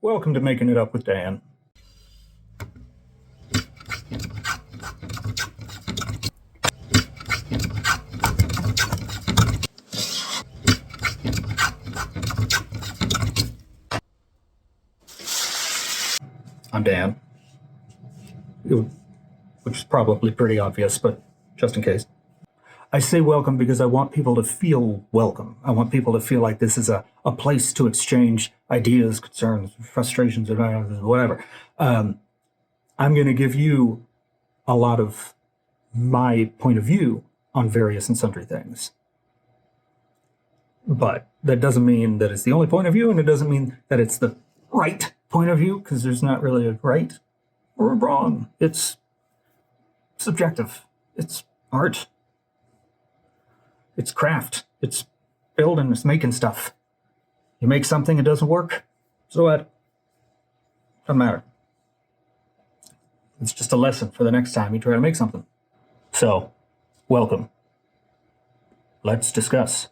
Welcome to Making It Up with Dan. I'm Dan, which is probably pretty obvious, but just in case. I say welcome because I want people to feel welcome. I want people to feel like this is a place to exchange ideas, concerns, frustrations, whatever. I'm going to give you a lot of my point of view on various and sundry things. But that doesn't mean that it's the only point of view, and it doesn't mean that it's the right point of view, because there's not really a right or a wrong. It's subjective. It's art. It's craft. It's building. It's making stuff. You make something, it doesn't work. So what? Doesn't matter. It's just a lesson for the next time you try to make something. So, welcome. Let's discuss.